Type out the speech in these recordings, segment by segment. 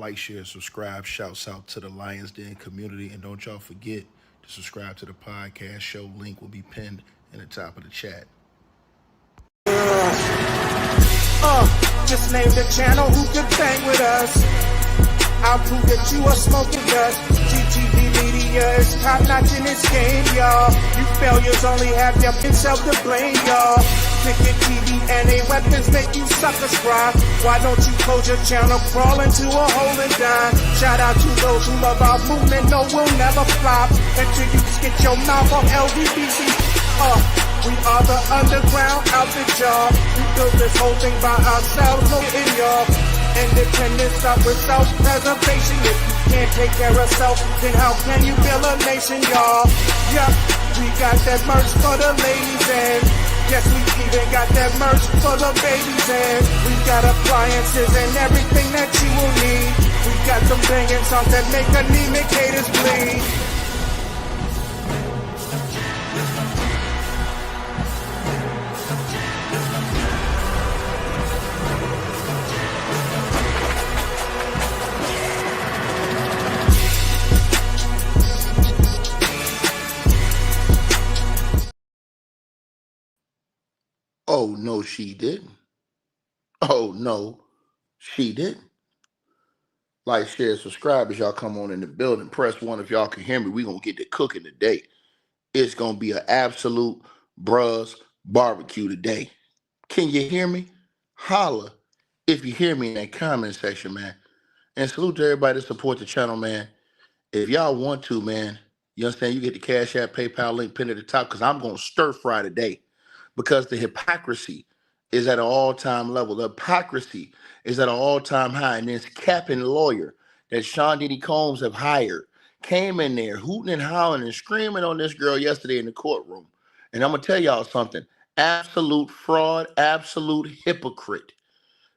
Like, share, subscribe. Shouts out to the Lions Den community. And don't y'all forget to subscribe to the podcast. Show link will be pinned in the top of the chat. Just name the channel who could bang with us. I'll prove that you are smoking dust. GTV Media is top notch in this game, y'all. You failures only have yourself to blame, y'all. Ticket TV and a weapons make you suckers cry. Why don't you close your channel, crawl into a hole and die? Shout out to those who love our movement, no, we'll never flop until you get your mouth off LGBT. We are the underground outfit, y'all. We built this whole thing by ourselves, no in y'all. Independence start with self-preservation. If you can't take care of self, then how can you build a nation, y'all? Yup, we got that merch for the ladies and yes, we even got that merch for the babies and we got appliances and everything that you will need. We got some banging songs that make anemic haters bleed. Oh, no, she didn't. Oh, no, she didn't. Like, share, subscribe as y'all come on in the building. Press 1 if y'all can hear me. We're going to get to cooking today. It's going to be an absolute bruh's barbecue today. Can you hear me? Holla if you hear me in that comment section, man. And salute to everybody that support the channel, man. If y'all want to, man, you understand, you get the Cash App, PayPal link pinned at the top because I'm going to stir fry today. Because the hypocrisy is at an all-time level. The hypocrisy is at an all-time high. And this capping lawyer that Sean Diddy Combs have hired came in there hooting and howling and screaming on this girl yesterday in the courtroom. And I'm going to tell y'all something. Absolute fraud, absolute hypocrite.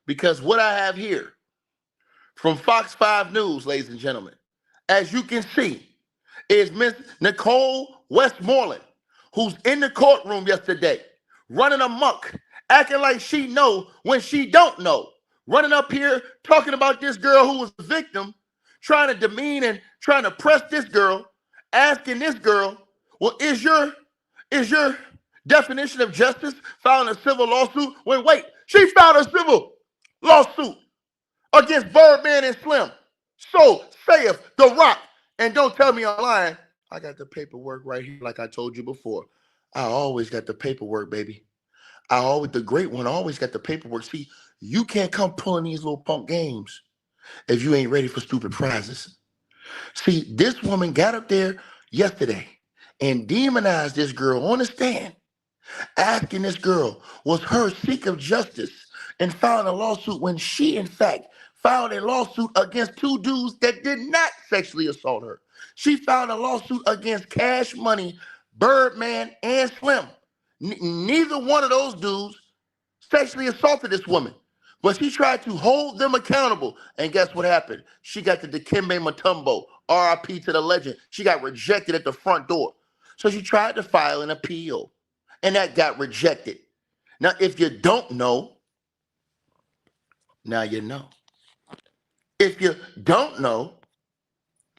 Because what I have here from Fox 5 News, ladies and gentlemen, as you can see, is Miss Nicole Westmoreland, who's in the courtroom yesterday, running amok, acting like she know when she don't know, running up here talking about this girl who was the victim, trying to demean and trying to press this girl, asking this girl, well, is your definition of justice filing a civil lawsuit? Wait, she filed a civil lawsuit against Birdman and Slim. So saith The Rock. And don't tell me I'm lying. I got the paperwork right here, like I told you before. I always got the paperwork, baby. The great one always got the paperwork. See, you can't come pulling these little punk games if you ain't ready for stupid prizes. See, this woman got up there yesterday and demonized this girl on the stand, asking this girl was her seek of justice and filed a lawsuit when she, in fact, filed a lawsuit against 2 dudes that did not sexually assault her. She filed a lawsuit against Cash Money, Birdman, and Slim. Neither one of those dudes sexually assaulted this woman, but she tried to hold them accountable. And guess what happened? She got the Dikembe Mutombo, RIP to the legend. She got rejected at the front door. So she tried to file an appeal, and that got rejected. Now, if you don't know, now you know. If you don't know,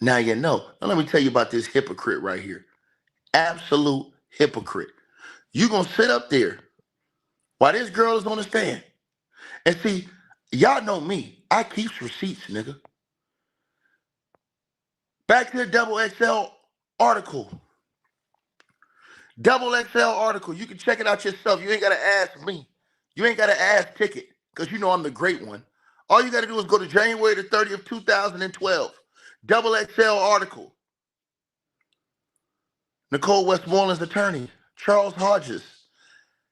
now you know. Now let me tell you about this hypocrite right here. Absolute hypocrite. You gonna sit up there while this girl is on the stand. And see, y'all know me. I keep receipts, nigga. Back to the Double XL article. Double XL article. You can check it out yourself. You ain't gotta ask me. You ain't gotta ask Ticket, because you know I'm the great one. All you got to do is go to January the 30th, 2012. Double XL article. Nicole Westmoreland's attorney, Charles Hodges,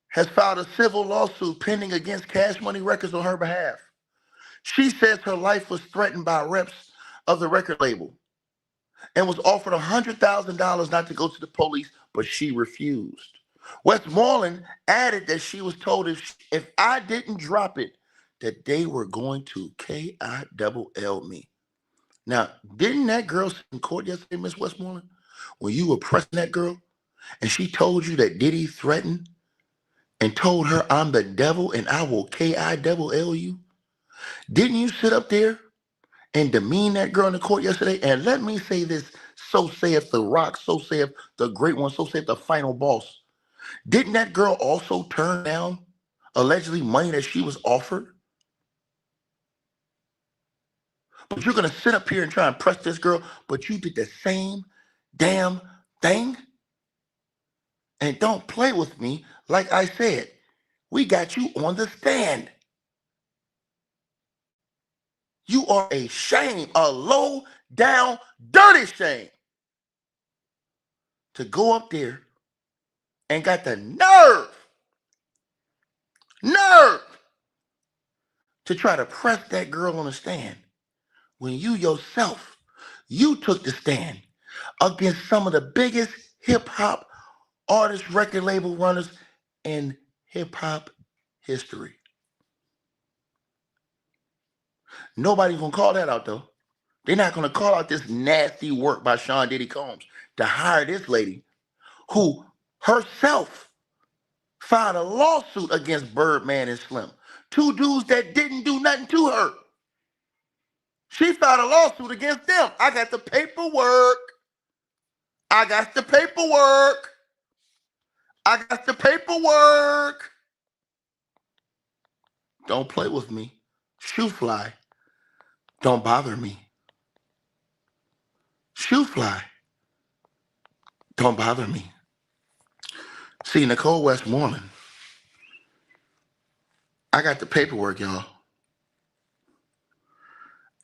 has filed a civil lawsuit pending against Cash Money Records on her behalf. She says her life was threatened by reps of the record label and was offered $100,000 not to go to the police, but she refused. Westmoreland added that she was told if I didn't drop it, that they were going to KILL me. Now, didn't that girl sit in court yesterday, Miss Westmoreland, when you were pressing that girl, and she told you that Diddy threatened and told her I'm the devil and I will KILL you? Didn't you sit up there and demean that girl in the court yesterday. And let me say this, so saith the Rock, so saith the great one, so saith the final boss. Didn't that girl also turn down allegedly money that she was offered? But you're going to sit up here and try and press this girl, but you did the same damn thing? And don't play with me. Like I said, we got you on the stand. You are a shame, a low down, dirty shame to go up there and got the nerve to try to press that girl on the stand when you yourself, you took the stand against some of the biggest hip-hop artists, record label runners in hip-hop history. Nobody's going to call that out, though. They're not going to call out this nasty work by Sean Diddy Combs to hire this lady who herself filed a lawsuit against Birdman and Slim, two dudes that didn't do nothing to her. She filed a lawsuit against them. I got the paperwork. Don't play with me. Shoe fly. Don't bother me. Shoe fly. Don't bother me. See, Nicole Westmoreland, I got the paperwork, y'all.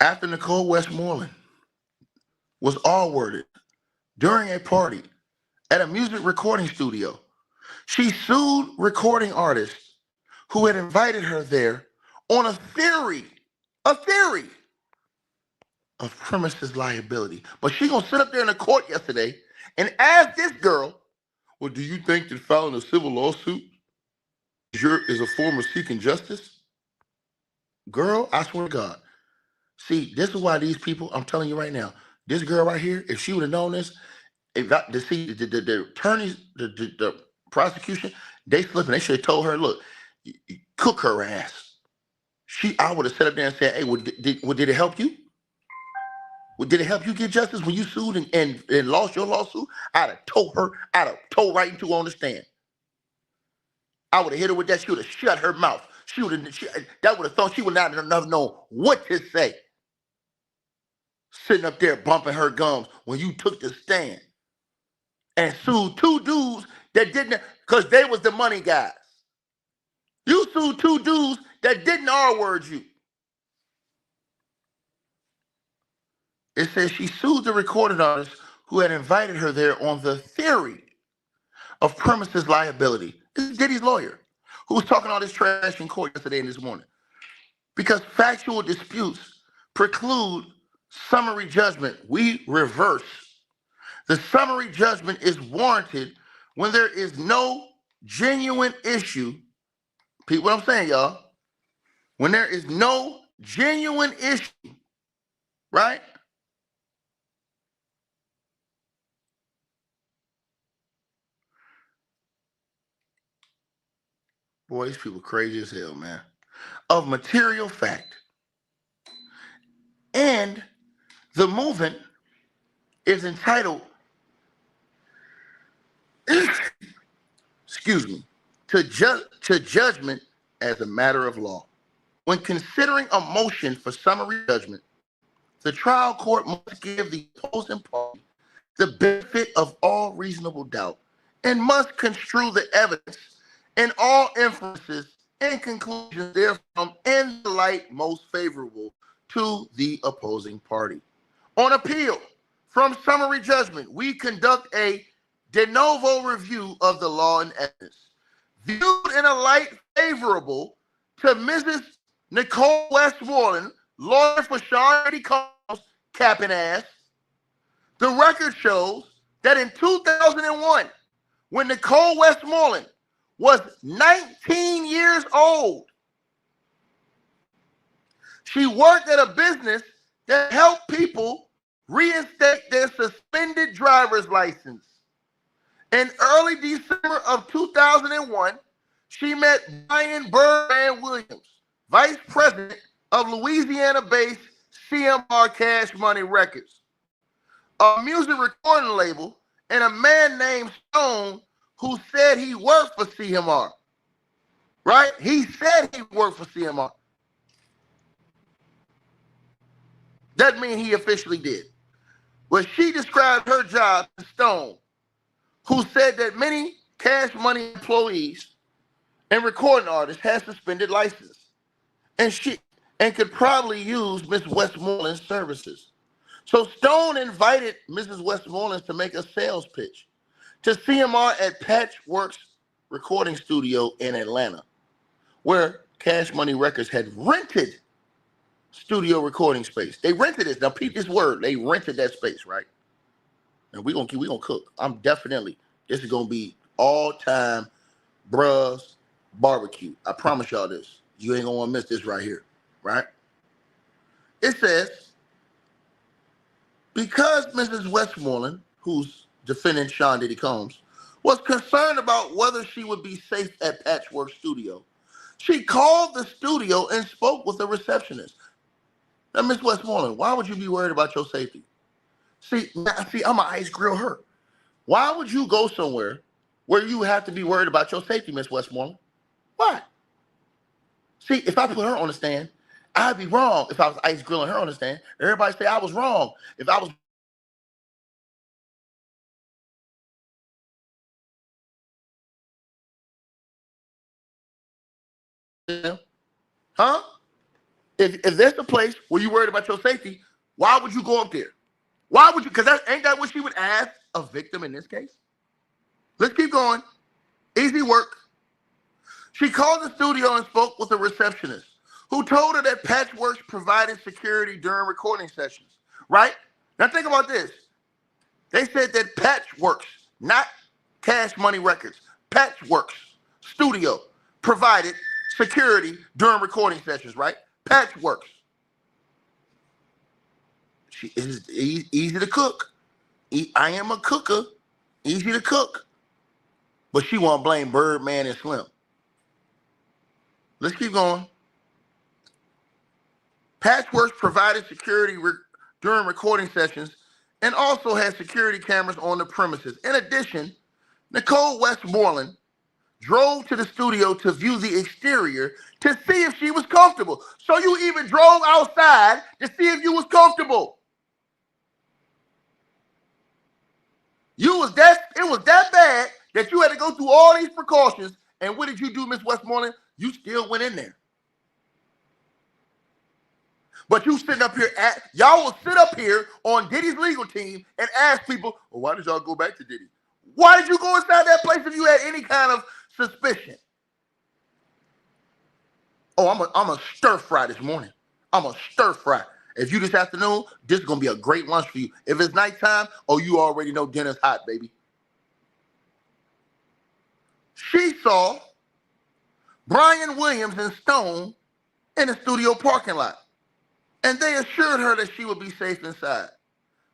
After Nicole Westmoreland was all-worded during a party at a music recording studio, she sued recording artists who had invited her there on a theory of premises liability. But she gonna sit up there in the court yesterday and ask this girl, well, do you think that filing a civil lawsuit is a form of seeking justice? Girl, I swear to God. See, this is why these people, I'm telling you right now, this girl right here, if she would have known this, the attorneys, the prosecution, they slipping. They should have told her, look, cook her ass. I would have sat up there and said, hey, did it help you? Well, did it help you get justice when you sued and lost your lawsuit? I'd have told right into on the stand. I would have hit her with that. She would have shut her mouth. That would have thought she would not have known what to say. Sitting up there bumping her gums when you took the stand and sued two dudes that didn't, because they was the money guys. You sued two dudes that didn't R-word you. It says she sued the recording artist who had invited her there on the theory of premises liability. This is Diddy's lawyer who was talking all this trash in court yesterday and this morning. Because factual disputes preclude summary judgment. We reverse. The summary judgment is warranted when there is no genuine issue. Repeat what I'm saying, y'all. When there is no genuine issue, right? Boy, these people crazy as hell, man. Of material fact. And the movement is entitled, excuse me, to judgment as a matter of law. When considering a motion for summary judgment, the trial court must give the opposing party the benefit of all reasonable doubt and must construe the evidence and all inferences and conclusions therefrom in the light most favorable to the opposing party. On appeal from summary judgment, we conduct a de novo review of the law and evidence. Viewed in a light favorable to Mrs. Nicole Westmoreland, lawyer for Sean Diddy Combs, capping ass, the record shows that in 2001, when Nicole Westmoreland was 19 years old, she worked at a business that helped people reinstate their suspended driver's license. In early December of 2001, she met Brian Birdman Williams, vice president of Louisiana-based CMR Cash Money Records, a music recording label, and a man named Stone who said he worked for CMR. Right? He said he worked for CMR. Doesn't mean he officially did. But she described her job to Stone, who said that many Cash Money employees and recording artists had suspended license, and could probably use Miss Westmoreland's services. So Stone invited Mrs. Westmoreland to make a sales pitch to CMR at Patchworks Recording Studio in Atlanta, where Cash Money Records had rented studio recording space. They rented it. Now, peep this word. They rented that space, right? And we gonna cook. This is gonna be all-time bruh's barbecue. I promise y'all this. You ain't gonna wanna miss this right here, right? It says, because Mrs. Westmoreland, who's defending Sean Diddy Combs, was concerned about whether she would be safe at Patchwork Studio, she called the studio and spoke with the receptionist. Now, Miss Westmoreland, why would you be worried about your safety? See, I'm going to ice grill her. Why would you go somewhere where you have to be worried about your safety, Miss Westmoreland? Why? See, if I put her on the stand, I'd be wrong if I was ice grilling her on the stand. Everybody say I was wrong. If I was... Huh? If there's a place where you're worried about your safety, why would you go up there? Why would you? Because ain't that what she would ask a victim in this case? Let's keep going. Easy work. She called the studio and spoke with a receptionist who told her that Patchworks provided security during recording sessions, right? Now think about this. They said that Patchworks, not Cash Money Records, Patchworks Studio provided security during recording sessions, right? Patchworks. She is easy to cook. I am a cooker. Easy to cook. But she won't blame Birdman and Slim. Let's keep going. Patchworks provided security during recording sessions and also had security cameras on the premises. In addition, Nicole Westmoreland drove to the studio to view the exterior to see if she was comfortable. So you even drove outside to see if you was comfortable. It was that bad that you had to go through all these precautions. And what did you do, Miss Westmoreland? You still went in there. But you sitting up here y'all will sit up here on Diddy's legal team and ask people, well, why did y'all go back to Diddy? Why did you go inside that place if you had any kind of suspicion? Oh, I'm a stir fry this morning. I'm a stir fry. If you this afternoon, this is gonna be a great lunch for you. If it's nighttime, oh, you already know dinner's hot, baby. She saw Brian Williams and Stone in the studio parking lot, and they assured her that she would be safe inside.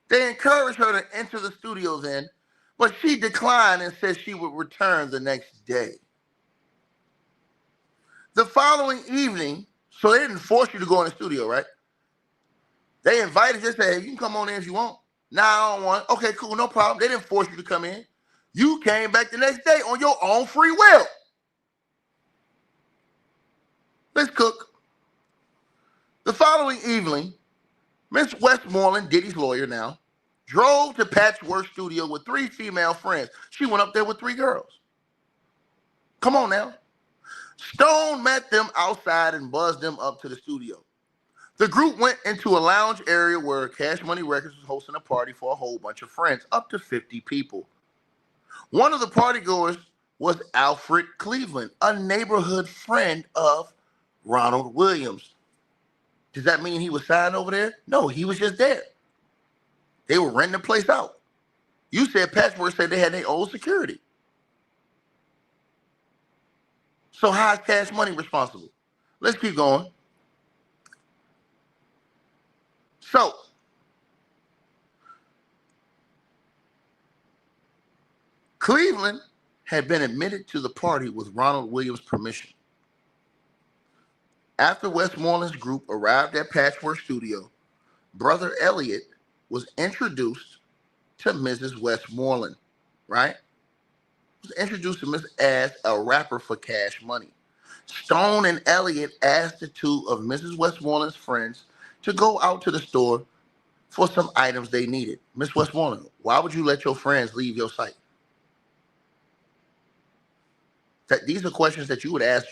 They encouraged her to enter the studio then, but she declined and said she would return the next day. The following evening, so they didn't force you to go in the studio, right? They invited you, said, hey, you can come on in if you want. Nah, I don't want it. Okay, cool, no problem. They didn't force you to come in. You came back the next day on your own free will. Let's cook. The following evening, Miss Westmoreland, Diddy's lawyer now, drove to Patchwork Studio with 3 female friends. She went up there with 3 girls. Come on now. Stone met them outside and buzzed them up to the studio. The group went into a lounge area where Cash Money Records was hosting a party for a whole bunch of friends, up to 50 people. One of the partygoers was Alfred Cleveland, a neighborhood friend of Ronald Williams. Does that mean he was signed over there? No, he was just there. They were renting the place out. You said Patchwork said they had their own security. So how is Cash Money responsible? Let's keep going. So, Cleveland had been admitted to the party with Ronald Williams' permission. After Westmoreland's group arrived at Patchwork Studio, brother Elliot was introduced to Mrs. Westmoreland, right? Was introduced to Miss as a rapper for Cash Money. Stone and Elliot asked the two of Mrs. Westmoreland's friends to go out to the store for some items they needed. Miss Westmoreland, why would you let your friends leave your site? These are questions that you would ask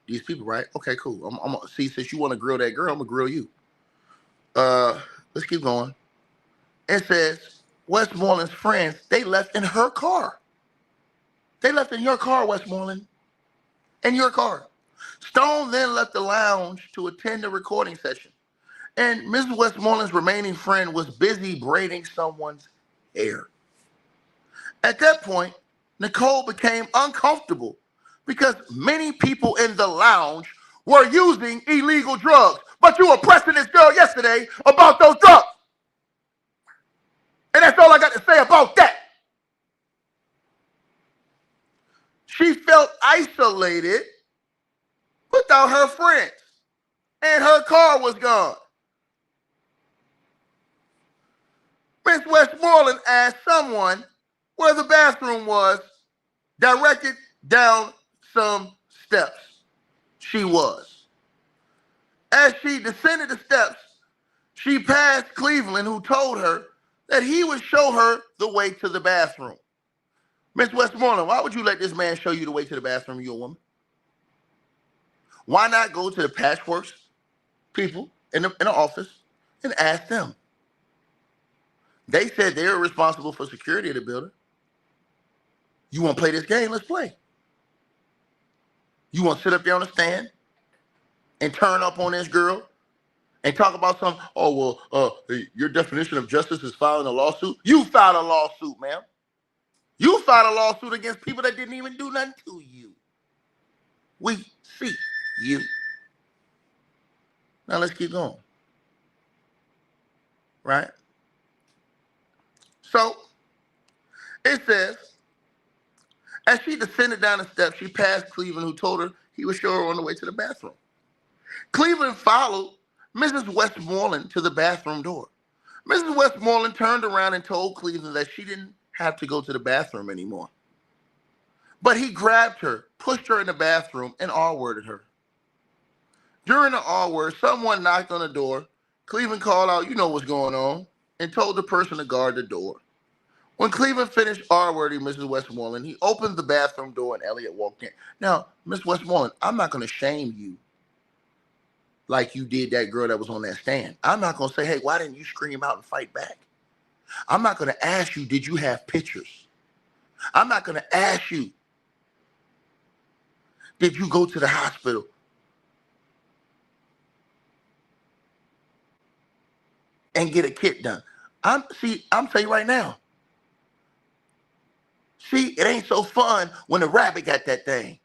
these people, right? Okay, cool. I'm see, since you want to grill that girl, I'm gonna grill you. Let's keep going. It says Westmoreland's friends, they left in her car. They left in your car, Westmoreland. In your car. Stone then left the lounge to attend the recording session. And Mrs. Westmoreland's remaining friend was busy braiding someone's hair. At that point, Nicole became uncomfortable because many people in the lounge were using illegal drugs. But you were pressing this girl yesterday about those drugs. And that's all I got to say about that. She felt isolated without her friends. And her car was gone. Miss Westmoreland asked someone where the bathroom was, directed down some steps. She was. As she descended the steps, she passed Cleveland, who told her that he would show her the way to the bathroom. Miss Westmoreland, why would you let this man show you the way to the bathroom, you a woman? Why not go to the Patchworks people in the office and ask them? They said they were responsible for security of the building. You want to play this game? Let's play. You want to sit up there on the stand and turn up on this girl and talk about something? Oh, well, your definition of justice is filing a lawsuit. You filed a lawsuit, ma'am. You filed a lawsuit against people that didn't even do nothing to you. We see you. Now let's keep going. Right? So it says, as she descended down the steps, she passed Cleveland, who told her he would show her on the way to the bathroom. Cleveland followed Mrs. Westmoreland to the bathroom door. Mrs. Westmoreland turned around and told Cleveland that she didn't have to go to the bathroom anymore. But he grabbed her, pushed her in the bathroom, and R-worded her. During the R-word, someone knocked on the door. Cleveland called out, you know what's going on, and told the person to guard the door. When Cleveland finished R-wording Mrs. Westmoreland, he opened the bathroom door and Elliot walked in. Now, Miss Westmoreland, I'm not going to shame you like you did that girl that was on that stand. I'm not going to say, hey, why didn't you scream out and fight back? I'm not going to ask you, did you have pictures? I'm not going to ask you, did you go to the hospital? And get a kit done. I'm telling you right now. See, it ain't so fun when the rabbit got that thing.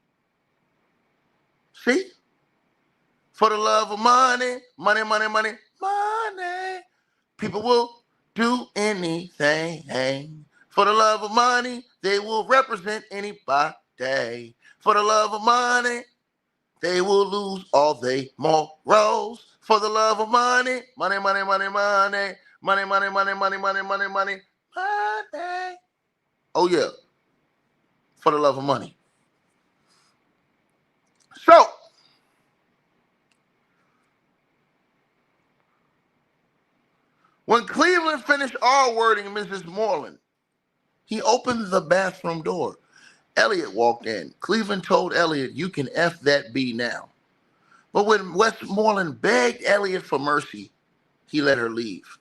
See? For the love of money, money, money, money, money. People will do anything. For the love of money, they will represent anybody. For the love of money, they will lose all their morals. For the love of money, money, money, money, money, money, money, money, money, money, money, money, money. Oh yeah, for the love of money. So, when Cleveland finished R-wording Mrs. Moreland, he opened the bathroom door. Elliot walked in. Cleveland told Elliot, you can F that B now. But when Westmoreland begged Elliot for mercy, he let her leave.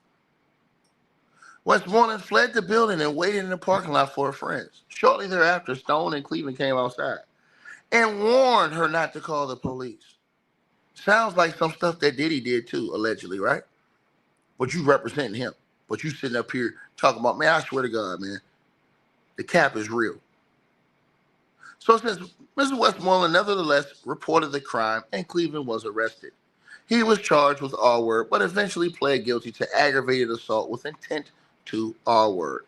Westmoreland fled the building and waited in the parking lot for her friends. Shortly thereafter, Stone and Cleveland came outside and warned her not to call the police. Sounds like some stuff that Diddy did too, allegedly, right? But you representing him. But you sitting up here talking about, man, I swear to God, man, the cap is real. So since Mr. Westmoreland nevertheless reported the crime and Cleveland was arrested, he was charged with R-word, but eventually pled guilty to aggravated assault with intent to R-word.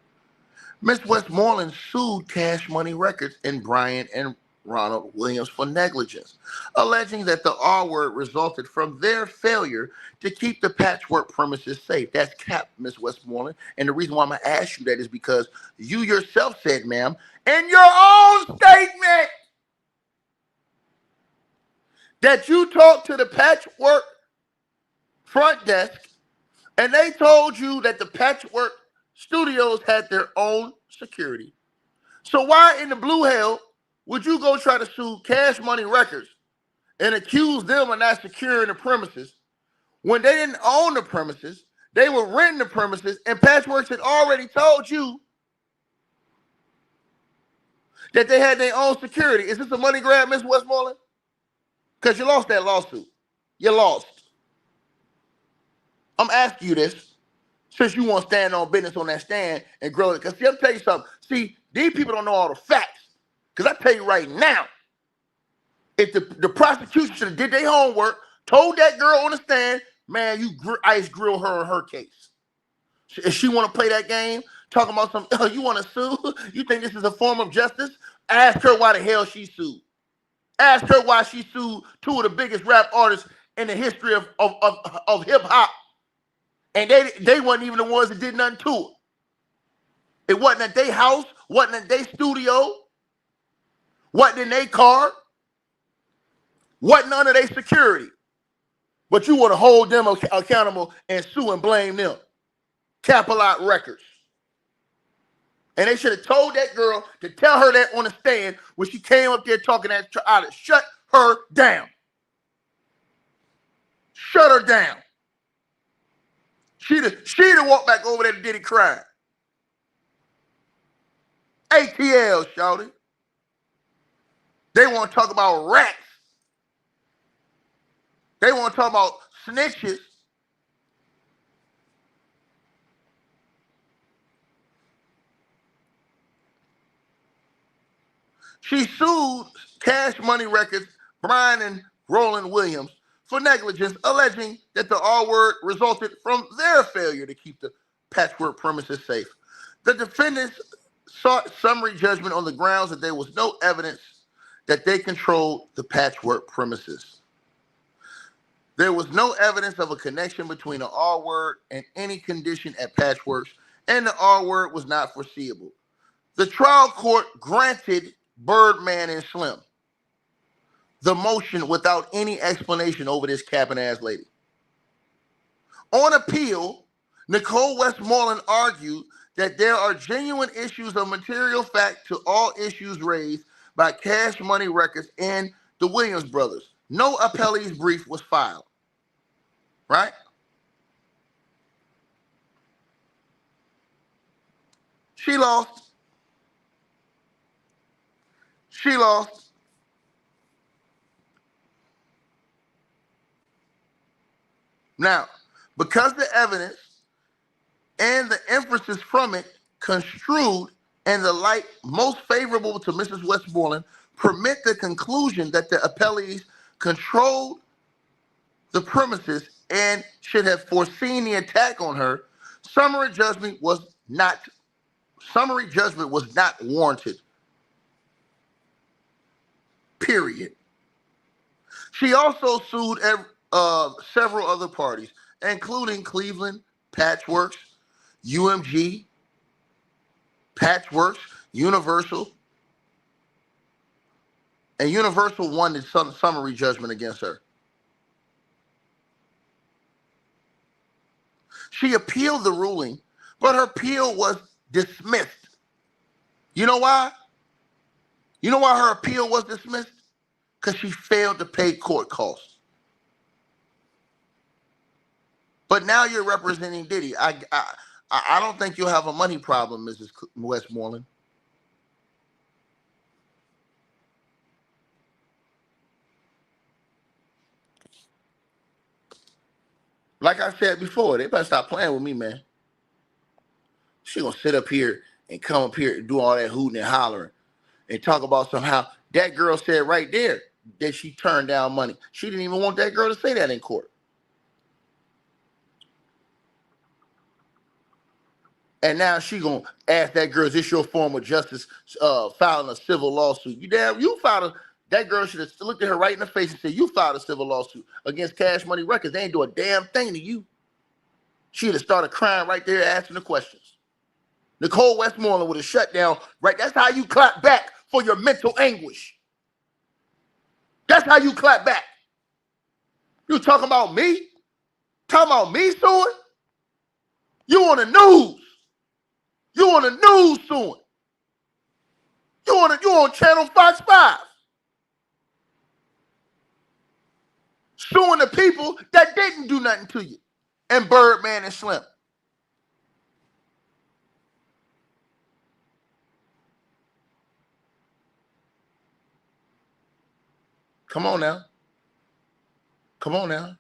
Miss Westmoreland sued Cash Money Records in Bryan and Ronald Williams for negligence, alleging that the R word resulted from their failure to keep the patchwork premises safe. That's cap, Ms. Westmoreland. And the reason why I'm going to ask you that is because you yourself said, ma'am, in your own statement, that you talked to the patchwork front desk and they told you that the patchwork studios had their own security. So why in the blue hell would you go try to sue Cash Money Records and accuse them of not securing the premises when they didn't own the premises? They were renting the premises, and Patchworks had already told you that they had their own security. Is this a money grab, Ms. Westmoreland? Because you lost that lawsuit. You lost. I'm asking you this since you want to stand on business on that stand and grow it. Because see, I'll tell you something. See, these people don't know all the facts. Because I tell you right now, if the prosecution should have did their homework, told that girl on the stand, man, you ice grill her on her case. If she want to play that game, talking about some, oh, you want to sue? You think this is a form of justice? Ask her why the hell she sued. Ask her why she sued two of the biggest rap artists in the history of hip hop. And they wasn't even the ones that did nothing to it. It wasn't at their house, wasn't at their studio, wasn't in their car, wasn't under their security. But you want to hold them accountable and sue and blame them. Capilot Records. And they should have told that girl to tell her that on the stand when she came up there talking at her. Shut her down. Shut her down. She'd have walked back over there to Diddy crying. ATL, shouted. They want to talk about rats. They want to talk about snitches. She sued Cash Money Records, Brian and Roland Williams, for negligence, alleging that the R word resulted from their failure to keep the patchwork premises safe. The defendants sought summary judgment on the grounds that there was no evidence that they controlled the patchwork premises. There was no evidence of a connection between the R word and any condition at Patchworks, and the R word was not foreseeable. The trial court granted Birdman and Slim the motion without any explanation over this capping ass lady. On appeal, Nicole Westmoreland argued that there are genuine issues of material fact to all issues raised by Cash Money Records and the Williams brothers. No appellee's brief was filed. Right? She lost. She lost. Now, because the evidence and the inferences from it construed in the light most favorable to Mrs. Westmoreland permit the conclusion that the appellees controlled the premises and should have foreseen the attack on her, summary judgment was not warranted. Period. She also sued several other parties, including Cleveland, Patchworks, UMG, Patchworks, Universal, and Universal won the summary judgment against her. She appealed the ruling, but her appeal was dismissed. You know why? You know why her appeal was dismissed? Because she failed to pay court costs. But now you're representing Diddy. I don't think you'll have a money problem, Mrs. Westmoreland. Like I said before, they better stop playing with me, man. She gonna sit up here and come up here and do all that hooting and hollering and talk about somehow that girl said right there that she turned down money. She didn't even want that girl to say that in court. And now she gonna ask that girl, is this your form of justice, filing a civil lawsuit? You filed that girl should have looked at her right in the face and said, you filed a civil lawsuit against Cash Money Records. They ain't do a damn thing to you. She'd have started crying right there asking the questions. Nicole Westmoreland would have shut down, right? That's how you clap back for your mental anguish. That's how you clap back. You talking about me? Talking about me suing? You on the news. You on the news suing. You on Channel Fox 5. Suing the people that didn't do nothing to you. And Birdman and Slim. Come on now. Come on now.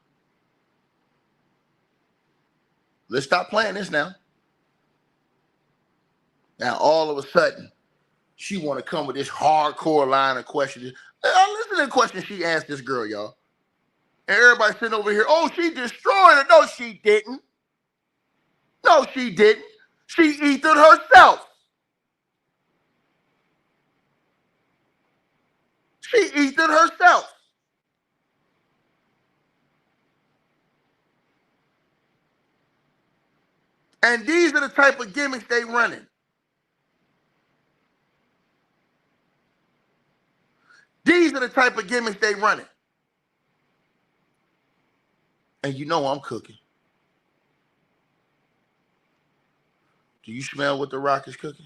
Let's stop playing this now. Now, all of a sudden, she want to come with this hardcore line of questions. Listen to the question she asked this girl, y'all. And everybody sitting over here, oh, she destroyed her. No, she didn't. No, she didn't. She ethered herself. She ethered herself. And these are the type of gimmicks they running. These are the type of gimmicks they running. And you know I'm cooking. Do you smell what the Rock is cooking?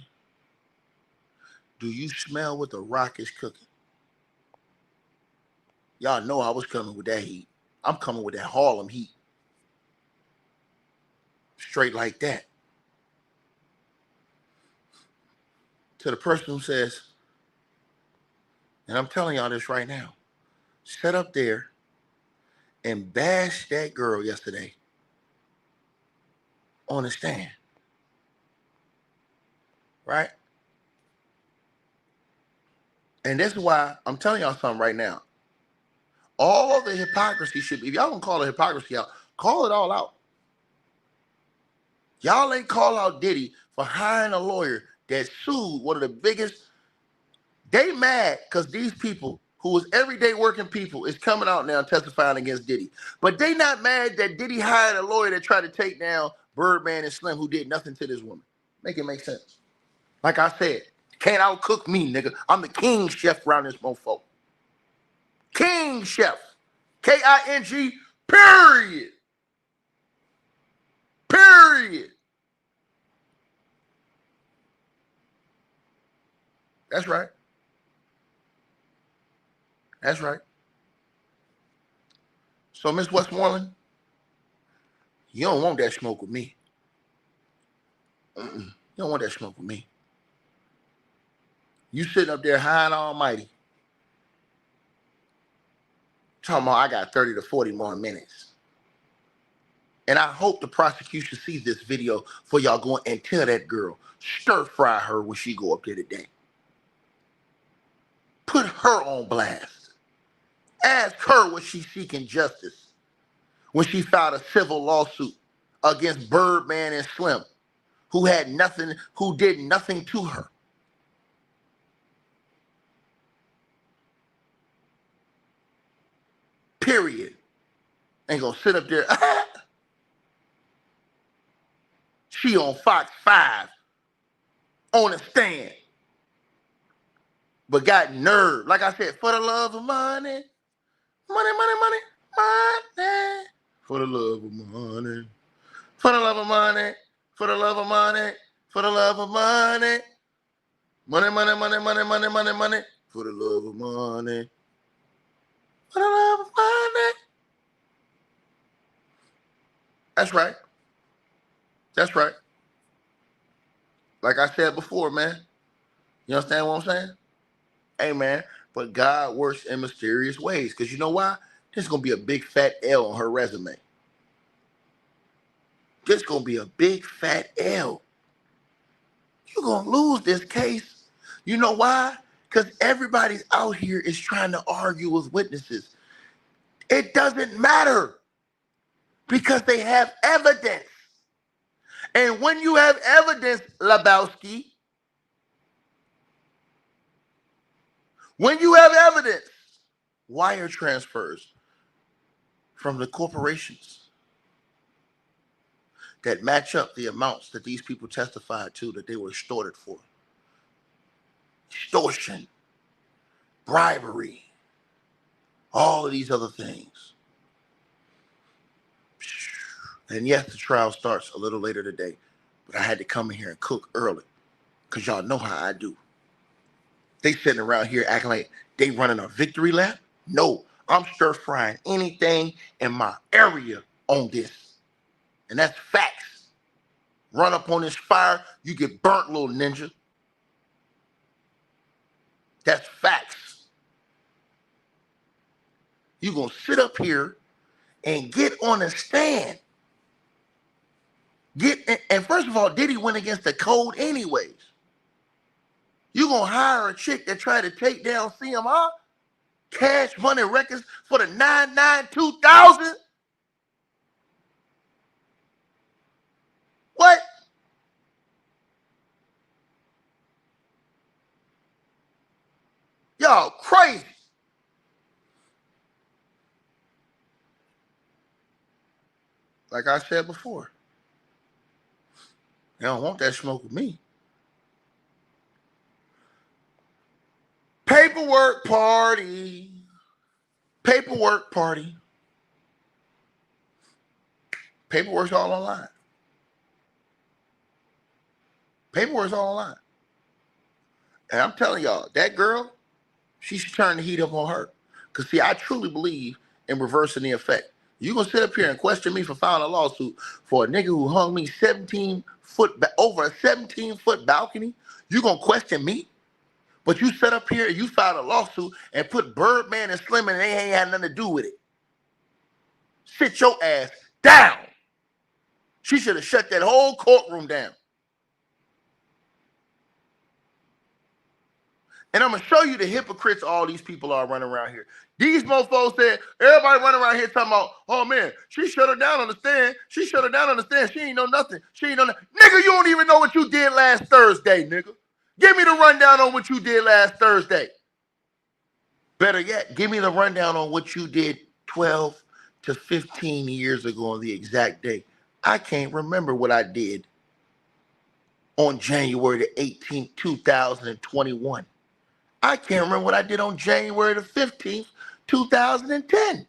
Do you smell what the Rock is cooking? Y'all know I was coming with that heat. I'm coming with that Harlem heat. Straight like that. To the person who says, and I'm telling y'all this right now, sat up there and bashed that girl yesterday on the stand. Right? And this is why I'm telling y'all something right now. All the hypocrisy should be, if y'all don't call it hypocrisy out, call it all out. Y'all ain't call out Diddy for hiring a lawyer that sued one of the biggest. They mad because these people who was everyday working people is coming out now testifying against Diddy. But they not mad that Diddy hired a lawyer that tried to take down Birdman and Slim who did nothing to this woman. Make it make sense. Like I said, can't outcook me, nigga. I'm the king chef around this mofo. King chef. K-I-N-G, period. Period. That's right. That's right. So, Miss Westmoreland, you don't want that smoke with me. You don't want that smoke with me. You sitting up there high and almighty, talking about I got 30 to 40 more minutes. And I hope the prosecution sees this video for y'all going and tell that girl, stir fry her when she go up there today. Put her on blast. Ask her was she seeking justice when she filed a civil lawsuit against Birdman and Slim, who had nothing, who did nothing to her. Period. Ain't gonna sit up there. She on Fox 5 on a stand. But got nerve. Like I said, for the love of money. Money, money, money, money. For the love of money. For the love of money. For the love of money. For the love of money. Money, money, money, money, money, money, money. For the love of money. For the love of money. That's right. That's right. Like I said before, man. You understand what I'm saying? Hey, man. But God works in mysterious ways. Because you know why? There's going to be a big fat L on her resume. There's going to be a big fat L. You're going to lose this case. You know why? Because everybody's out here is trying to argue with witnesses. It doesn't matter. Because they have evidence. And when you have evidence, Lebowski, when you have evidence, wire transfers from the corporations that match up the amounts that these people testified to that they were extorted for. Extortion, bribery, all of these other things. And yes, the trial starts a little later today, but I had to come in here and cook early because y'all know how I do. They sitting around here acting like they running a victory lap. No, I'm stir frying anything in my area on this. And that's facts. Run up on this fire, you get burnt, little ninja. That's facts. You gonna sit up here and get on the stand. And first of all, Diddy went against the code anyways. You gonna hire a chick that tried to take down CMR? Cash Money Records for the 9/9/2000? What? Y'all crazy. Like I said before, they don't want that smoke with me. Paperwork party. Paperwork party. Paperwork's all online. Paperwork's all online. And I'm telling y'all, that girl, she should turn the heat up on her. Because, see, I truly believe in reversing the effect. You gonna sit up here and question me for filing a lawsuit for a nigga who hung me 17 foot over a 17-foot balcony? You gonna question me? But you sit up here and you filed a lawsuit and put Birdman and Slim and they ain't had nothing to do with it. Sit your ass down. She should have shut that whole courtroom down. And I'm going to show you the hypocrites all these people are running around here. These mofos said, everybody running around here talking about, oh man, she shut her down on the stand. She shut her down on the stand. She ain't know nothing. She ain't know nothing. Nigga, you don't even know what you did last Thursday, nigga. Give me the rundown on what you did last Thursday. Better yet, give me the rundown on what you did 12 to 15 years ago on the exact day. I can't remember what I did on January the 18th, 2021. I can't remember what I did on January the 15th, 2010.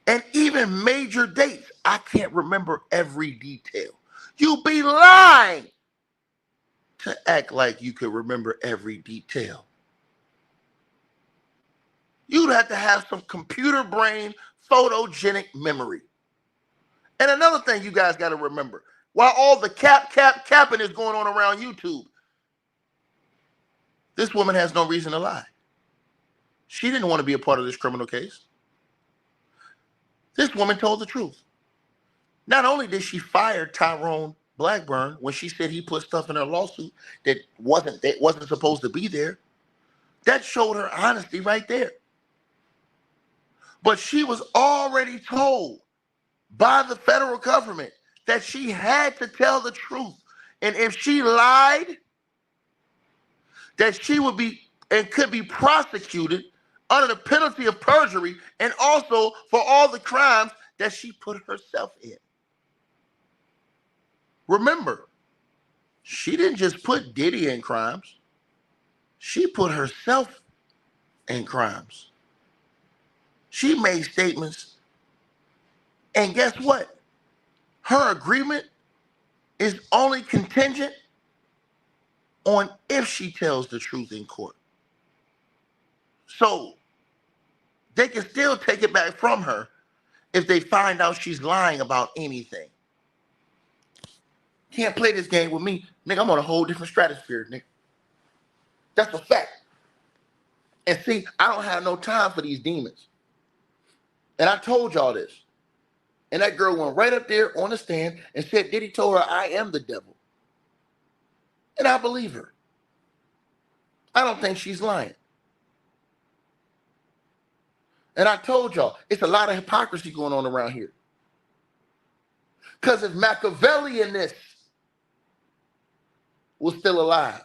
And even major dates, I can't remember every detail. You be lying to act like you could remember every detail. You'd have to have some computer brain photogenic memory. And another thing you guys got to remember, while all the capping is going on around YouTube, this woman has no reason to lie. She didn't want to be a part of this criminal case. This woman told the truth. Not only did she fire Tyrone Blackburn when she said he put stuff in her lawsuit that wasn't supposed to be there, that showed her honesty right there. But she was already told by the federal government that she had to tell the truth. And if she lied, that she would be and could be prosecuted under the penalty of perjury and also for all the crimes that she put herself in. Remember, she didn't just put Diddy in crimes. She put herself in crimes. She made statements. And guess what? Her agreement is only contingent on if she tells the truth in court. So they can still take it back from her if they find out she's lying about anything. Can't play this game with me. Nigga, I'm on a whole different stratosphere, nigga. That's a fact. And see, I don't have no time for these demons. And I told y'all this. And that girl went right up there on the stand and said Diddy told her I am the devil. And I believe her. I don't think she's lying. And I told y'all, it's a lot of hypocrisy going on around here. Because if Machiavellianists was still alive,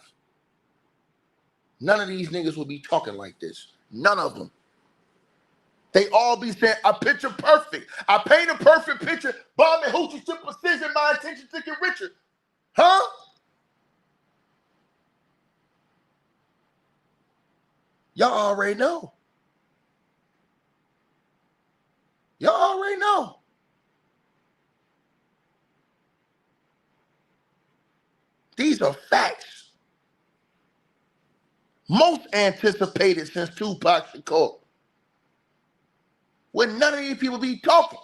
none of these niggas would be talking like this. None of them. They all be saying, a picture perfect. I paint a perfect picture. Bomb and hoochie to precision, my intention to get richer. Huh? Y'all already know. Y'all already know. These are facts. Most anticipated since Tupac Shakur. When none of these people be talking.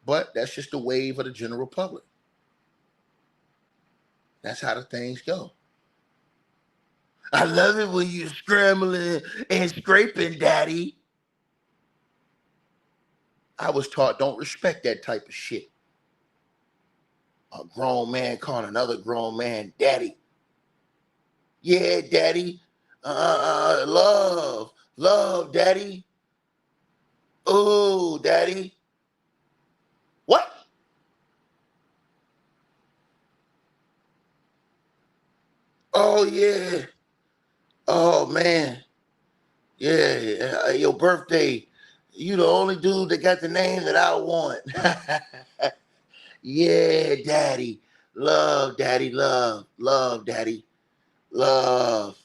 But that's just the wave of the general public. That's how the things go. I love it when you're scrambling and scraping, daddy. I was taught don't respect that type of shit. A grown man calling another grown man daddy. Yeah, daddy. Love, daddy. Oh, daddy. What? Oh, yeah. Oh, man. Yeah, your birthday. You the only dude that got the name that I want. Yeah, daddy. Love, daddy. Love. Love, daddy. Love.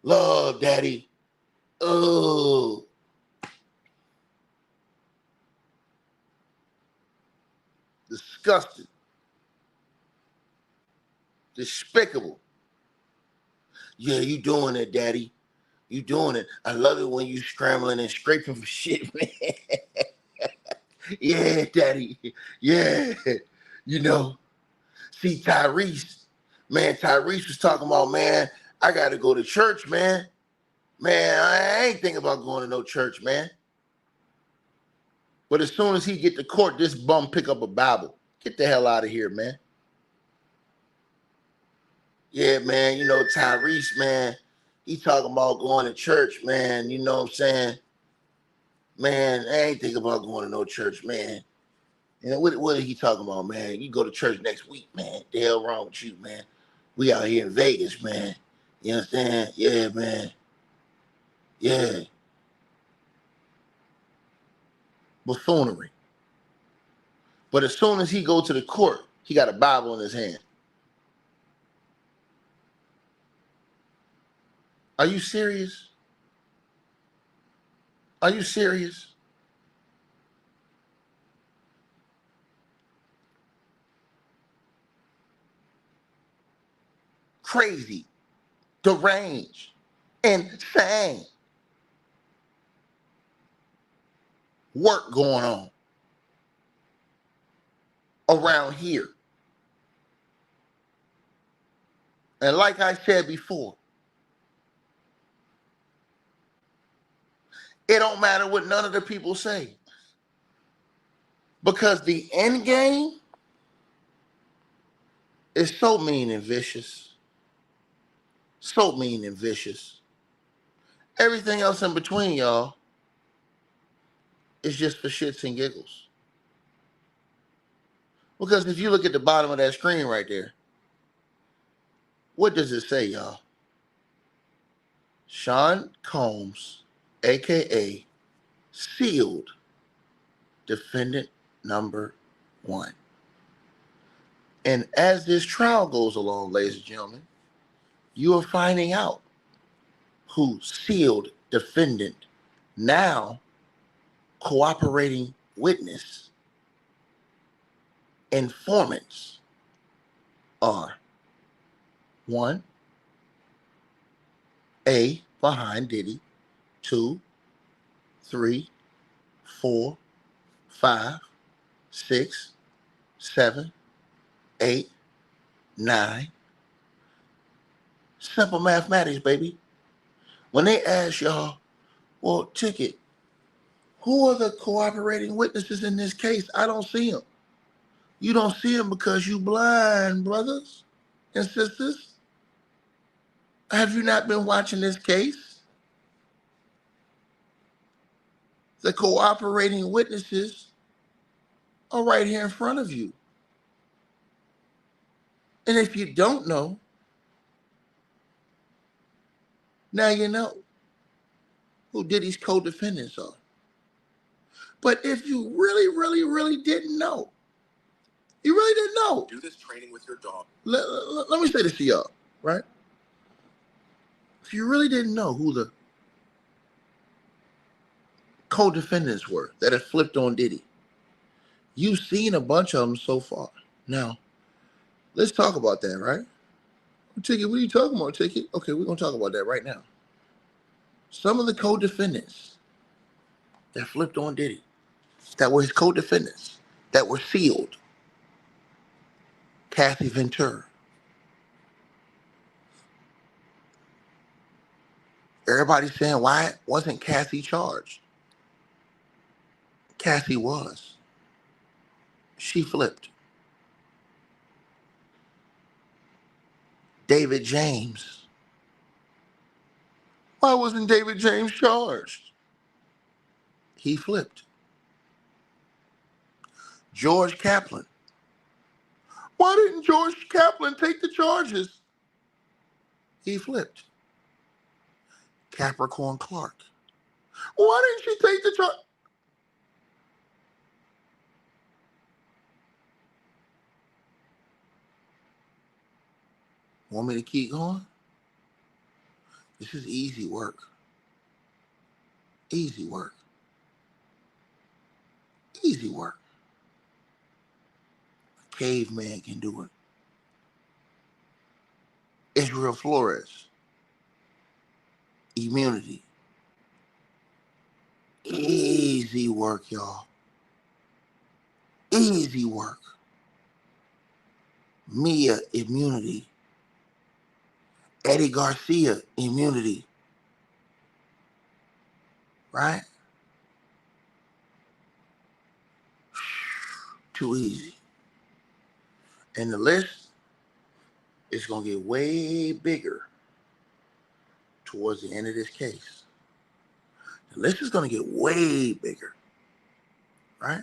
Love, daddy. Oh. Disgusting. Despicable. Yeah, you doing it, daddy. You doing it. I love it when you scrambling and scraping for shit, man. Yeah, daddy. Yeah. You know, see Tyrese. Man, Tyrese was talking about, man, I got to go to church, man. Man, I ain't thinking about going to no church, man. But as soon as he get to court, this bum pick up a Bible. Get the hell out of here, man. Yeah, man, you know, Tyrese, man, he talking about going to church, man. You know what I'm saying? Man, I ain't thinking about going to no church, man. You know, what is he talking about, man? You go to church next week, man. The hell wrong with you, man? We out here in Vegas, man. You understand? Yeah, man. Yeah. Buffoonery. But as soon as he go to the court, he got a Bible in his hand. Are you serious? Are you serious? Crazy, deranged, insane work going on around here. And like I said before, it don't matter what none of the people say. Because the end game is so mean and vicious. So mean and vicious. Everything else in between, y'all, is just for shits and giggles. Because if you look at the bottom of that screen right there, what does it say, y'all? Sean Combs, a.k.a. sealed defendant number 1. And as this trial goes along, ladies and gentlemen, you are finding out who sealed defendant, now cooperating witness, informants are. 1, A behind Diddy. 2, 3, 4, 5, 6, 7, 8, 9. Simple mathematics, baby. When they ask y'all, well, Ticket, who are the cooperating witnesses in this case? I don't see them. You don't see them because you blind, brothers and sisters. Have you not been watching this case? The cooperating witnesses are right here in front of you. And if you don't know, now you know who Diddy's co-defendants are. But if you really, really, really didn't know, you really didn't know. Do this training with your dog. Let me say this to y'all, right? If you really didn't know who the co-defendants were that had flipped on Diddy, you've seen a bunch of them so far. Now, let's talk about that, right? Ticket, what are you talking about, Ticket? Okay, we're going to talk about that right now. Some of the co-defendants that flipped on Diddy, that were his co-defendants, that were sealed. Kathy Ventura. Everybody's saying, why wasn't Kathy charged? Kathy was. She flipped. David James. Why wasn't David James charged? He flipped. George Kaplan. Why didn't George Kaplan take the charges? He flipped. Capricorn Clark. Why didn't she take the charge? Want me to keep going? This is easy work. Easy work. Easy work. A caveman can do it. Israel Flores. Immunity. Easy work, y'all. Easy work. Mia, immunity. Eddie Garcia, immunity. Right? Too easy. And the list is going to get way bigger towards the end of this case. The list is going to get way bigger. Right?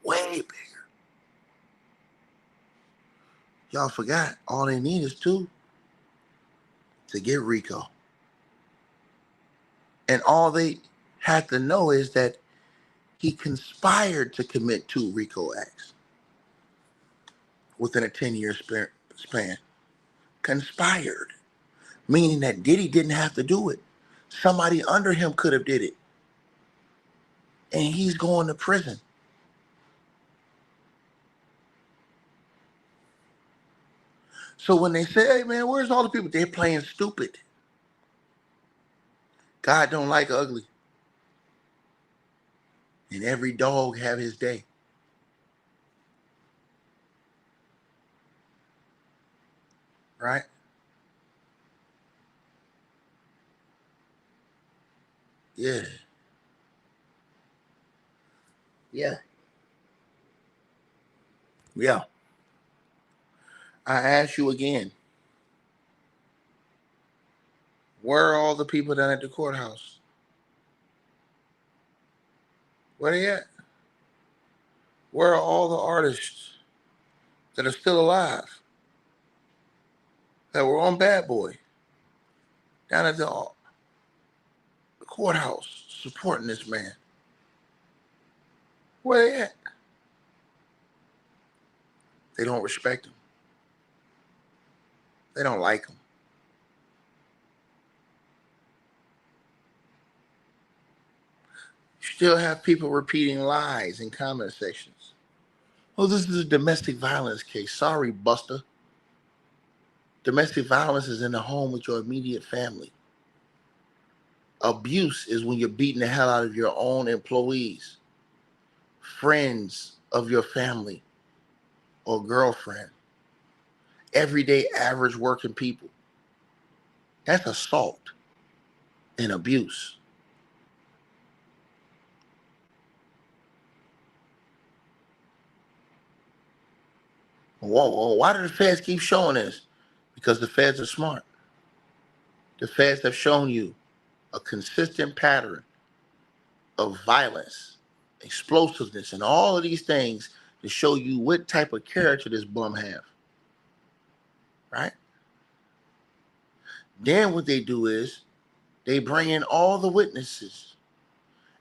Way bigger. Y'all forgot, all they need is two to get RICO. And all they had to know is that he conspired to commit 2 RICO acts within a 10-year span. Conspired. Meaning that Diddy didn't have to do it. Somebody under him could have did it. And he's going to prison. So when they say, hey man, where's all the people? They're playing stupid. God don't like ugly. And every dog have his day. Right? Yeah. Yeah. Yeah. I ask you again. Where are all the people down at the courthouse? Where they at? Where are all the artists that are still alive? That were on Bad Boy? Down at the courthouse supporting this man. Where they at? They don't respect him. They don't like him. You still have people repeating lies in comment sections. Oh, this is a domestic violence case. Sorry, Buster. Domestic violence is in the home with your immediate family. Abuse is when you're beating the hell out of your own employees, friends of your family or girlfriend, everyday average working people. That's assault and abuse. Whoa, why do the feds keep showing this? Because the feds are smart. The feds have shown you a consistent pattern of violence, explosiveness, and all of these things to show you what type of character this bum have. Right? Then what they do is they bring in all the witnesses.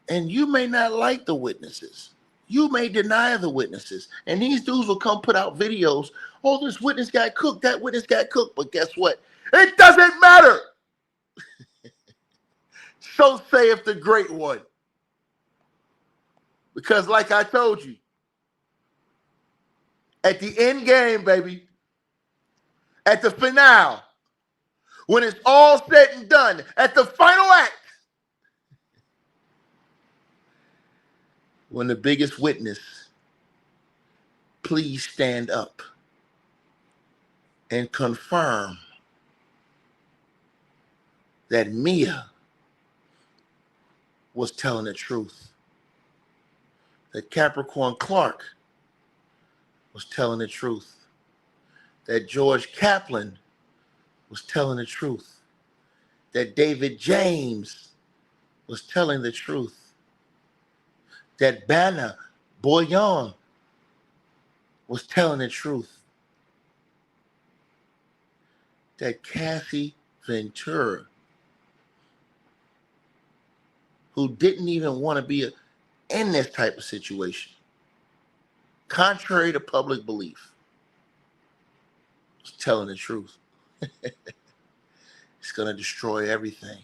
And you may not like the witnesses. You may deny the witnesses. And these dudes will come put out videos. Oh, this witness got cooked. That witness got cooked. But guess what? It doesn't matter. So saith the great one. Because like I told you, at the end game, baby, at the finale, when it's all said and done, at the final act, when the biggest witness, please stand up and confirm that Mia was telling the truth, that Capricorn Clark was telling the truth, that George Kaplan was telling the truth, that David James was telling the truth, that Banna Boyan was telling the truth, that Cassie Ventura, who didn't even want to be in this type of situation, contrary to public belief, was telling the truth. It's going to destroy everything.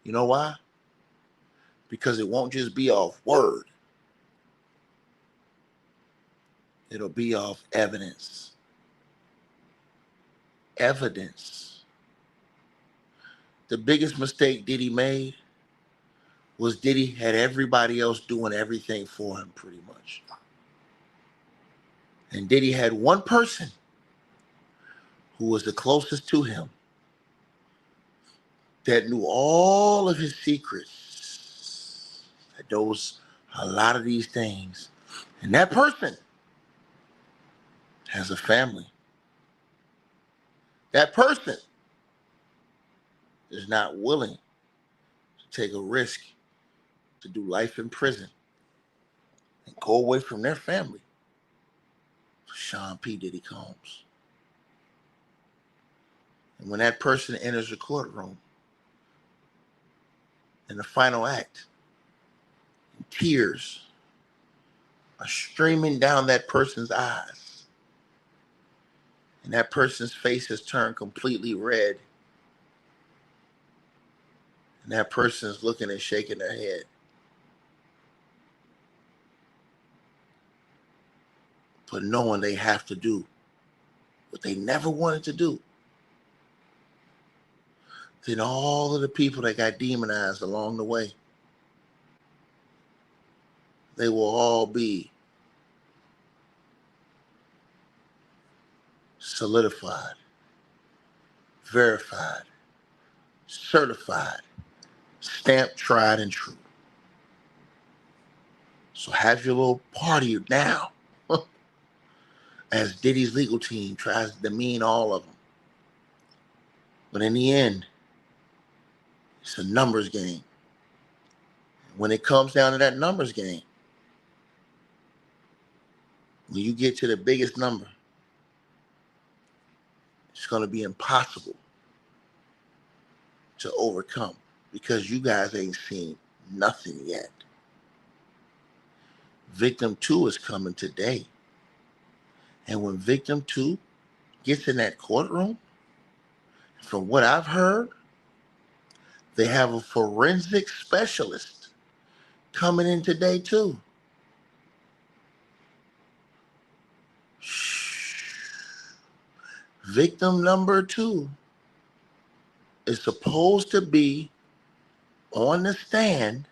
You know why? Because it won't just be off word. It'll be off evidence. Evidence. The biggest mistake Diddy made was Diddy had everybody else doing everything for him pretty much. And Diddy had one person who was the closest to him that knew all of his secrets, that knows a lot of these things. And that person has a family. That person is not willing to take a risk to do life in prison and go away from their family for Sean P. Diddy Combs. And when that person enters the courtroom, in the final act, tears are streaming down that person's eyes. And that person's face has turned completely red. And that person is looking and shaking their head. But knowing they have to do what they never wanted to do. Then all of the people that got demonized along the way, they will all be solidified, verified, certified, stamped, tried, and true. So have your little party now as Diddy's legal team tries to demean all of them. But in the end, it's a numbers game. When it comes down to that numbers game, when you get to the biggest number, it's going to be impossible to overcome because you guys ain't seen nothing yet. Victim 2 is coming today. And when victim 2 gets in that courtroom, from what I've heard, they have a forensic specialist coming in today too. Victim number 2 is supposed to be on the stand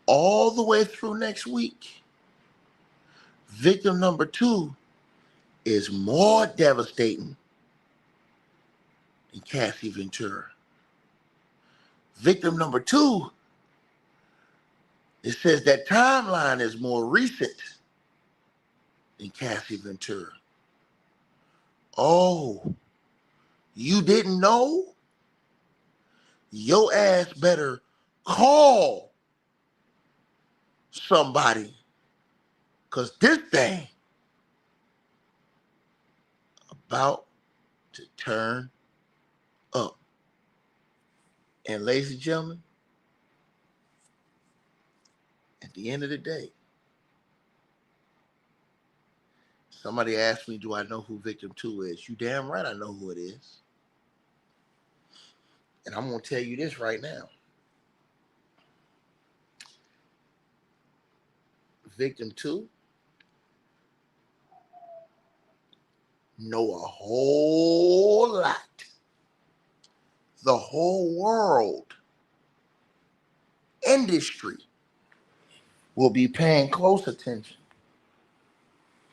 all the way through next week. Victim number 2 is more devastating than Cassie Ventura. Victim number 2, it says that timeline is more recent than Cassie Ventura. Oh, you didn't know? Your ass better call somebody, because this thing about to turn up. And ladies and gentlemen, at the end of the day, somebody asked me, do I know who Victim 2 is? You damn right I know who it is. And I'm going to tell you this right now. Victim 2 know a whole lot. The whole world, industry, will be paying close attention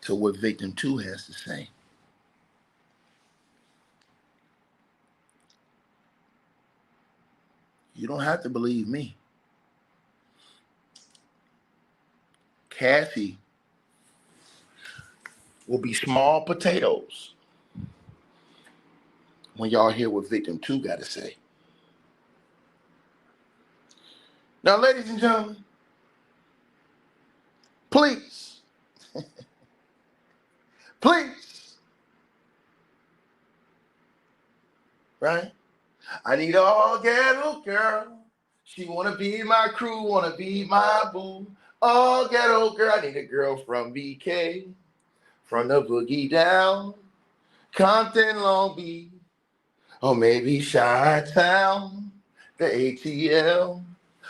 to what Victim 2 has to say. You don't have to believe me. Cassie will be small potatoes when y'all hear what Victim 2 got to say. Now, ladies and gentlemen, please, please, right? I need a all-ghetto girl. She want to be my crew, want to be my boo. All-ghetto girl, I need a girl from BK, from the boogie down, Compton, Long Beach, or maybe Chi-Town, the ATL,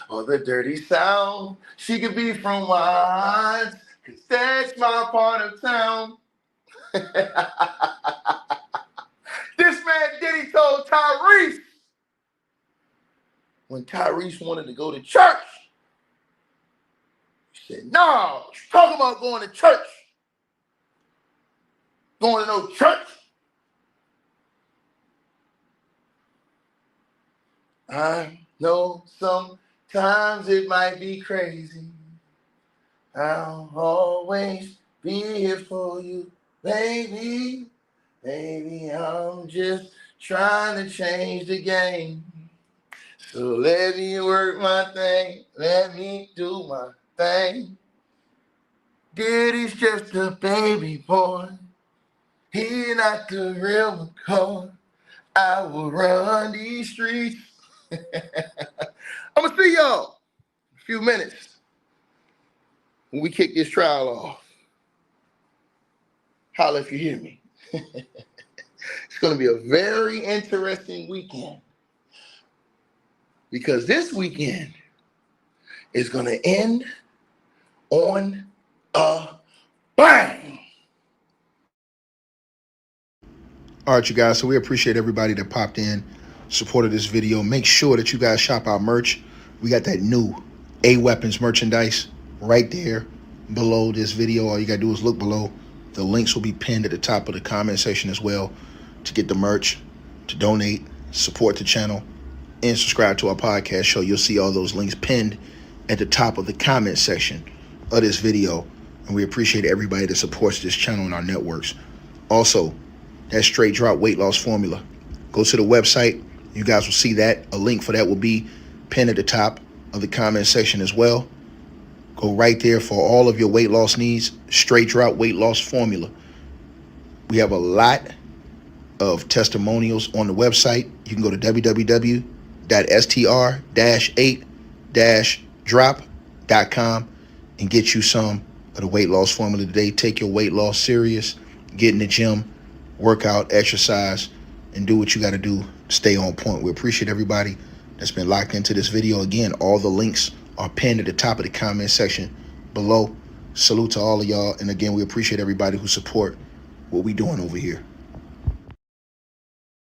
or the Dirty South. She could be from Watts, cause that's my part of town. This man Diddy told Tyrese, when Tyrese wanted to go to church, he said, no, what you talking about going to church? Going to no church? I know sometimes it might be crazy. I'll always be here for you, baby. Baby, I'm just trying to change the game. So let me work my thing. Let me do my thing. Diddy's just a baby boy. He not the real McCoy. I will run these streets. I'm going to see y'all in a few minutes when we kick this trial off. Holla if you hear me. It's going to be a very interesting weekend, because this weekend is going to end on a bang. All right, you guys, so we appreciate everybody that popped in, supported this video. Make sure that you guys shop our merch. We got that new A-Weapons merchandise right there below this video. All you got to do is look below. The links will be pinned at the top of the comment section as well to get the merch, to donate, support the channel, and subscribe to our podcast show. You'll see all those links pinned at the top of the comment section of this video. And we appreciate everybody that supports this channel and our networks. Also, that straight drop weight loss formula. Go to the website. You guys will see that. A link for that will be pinned at the top of the comment section as well. Go right there for all of your weight loss needs. Straight drop weight loss formula. We have a lot of testimonials on the website. You can go to www.str-8-drop.com and get you some of the weight loss formula today. Take your weight loss serious. Get in the gym, work out, exercise, and do what you got to do. Stay on point. We appreciate everybody that's been locked into this video. Again, all the links are pinned at the top of the comment section below. Salute to all of y'all. And again, we appreciate everybody who support what we doing over here.